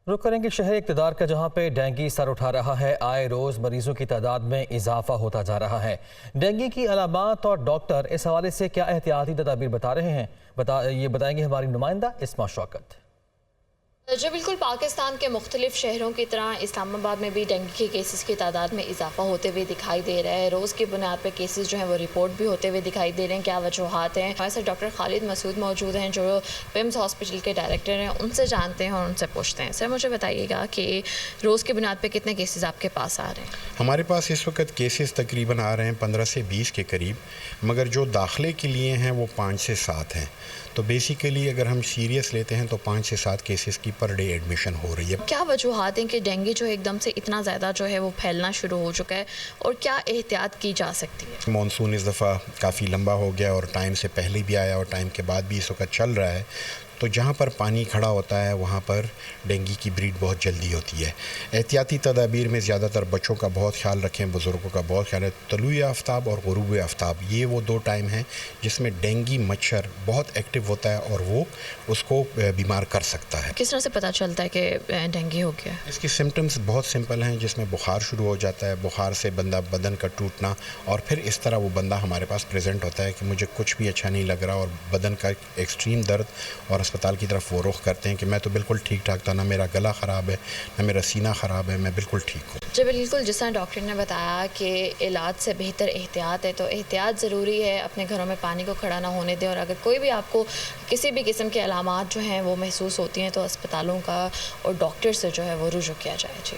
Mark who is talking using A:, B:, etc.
A: रुख करेंगे शहरी इक़्तिदार का, जहां पे डेंगू सर उठा रहा है। आए रोज मरीजों की तादाद में इजाफा होता जा रहा है। डेंगू की अलामात और डॉक्टर इस हवाले से क्या एहतियाती तदाबीर बता रहे हैं, ये बताएंगे हमारी नुमाइंदा इस्मा शौकत।
B: जी बिल्कुल, पाकिस्तान के मुख्तलिफ शहरों की तरह इस्लामाबाद में भी डेंगू के केसेस की तादाद में इजाफा होते हुए दिखाई दे रहा है। रोज़ की बुनियाद पर केसेस जो हैं वो रिपोर्ट भी होते हुए दिखाई दे रहे हैं। क्या वजूहात हैं, हमारे साथ डॉक्टर खालिद मसूद मौजूद हैं जो पिम्स हॉस्पिटल के डायरेक्टर हैं। उनसे जानते हैं और उनसे पूछते हैं। सर, मुझे बताइएगा कि रोज़ की बुनियाद पर कितने केसेस आपके पास आ रहे हैं?
C: हमारे पास इस वक्त केसेस तकरीबन आ रहे हैं 15 से 20 के करीब, मगर जो दाखिले के लिए हैं वो 5 से 7 हैं। तो बेसिकली अगर हम सीरियस लेते हैं तो 5 से 7 केसेस की पर डे एडमिशन हो रही है।
B: क्या वजूहात हैं कि डेंगू जो एकदम से इतना ज़्यादा जो है वो फैलना शुरू हो चुका है, और क्या एहतियात की जा सकती है?
C: मॉनसून इस दफ़ा काफ़ी लंबा हो गया और टाइम से पहले भी आया और टाइम के बाद भी इस वक्त चल रहा है। तो जहाँ पर पानी खड़ा होता है वहाँ पर डेंगू की ब्रीड बहुत जल्दी होती है। एहतियाती तदाबीर में ज़्यादातर बच्चों का बहुत ख्याल रखें, बुज़ुर्गों का बहुत ख्याल है। तलुए आफ्ताब और गुरूब आफ्ताब ये वो 2 टाइम हैं जिसमें डेंगू मच्छर बहुत एक्टिव होता है और वो उसको बीमार कर सकता है।
B: किस तरह से पता चलता है कि डेंगू हो गया?
C: इसकी सिम्टम्स बहुत सिंपल हैं, जिसमें बुखार शुरू हो जाता है, बुखार से बदन का टूटना, और फिर इस तरह वो बंदा हमारे पास प्रेजेंट होता है कि मुझे कुछ भी अच्छा नहीं लग रहा, और बदन का एक्सट्रीम दर्द, और अस्पताल की तरफ वो रुख करते हैं कि मैं तो बिल्कुल ठीक ठाक था, ना मेरा गला ख़राब है ना मेरा सीना ख़राब है, मैं बिल्कुल ठीक हूँ।
B: जी बिल्कुल, जिस तरह डॉक्टर ने बताया कि इलाज से बेहतर एहतियात है, तो एहतियात ज़रूरी है। अपने घरों में पानी को खड़ा ना होने दें, और अगर कोई भी आपको किसी भी किस्म के अलामात जो हैं वो महसूस होती हैं तो अस्पतालों का और डॉक्टर से जो है वो रुजू किया जाए। जी।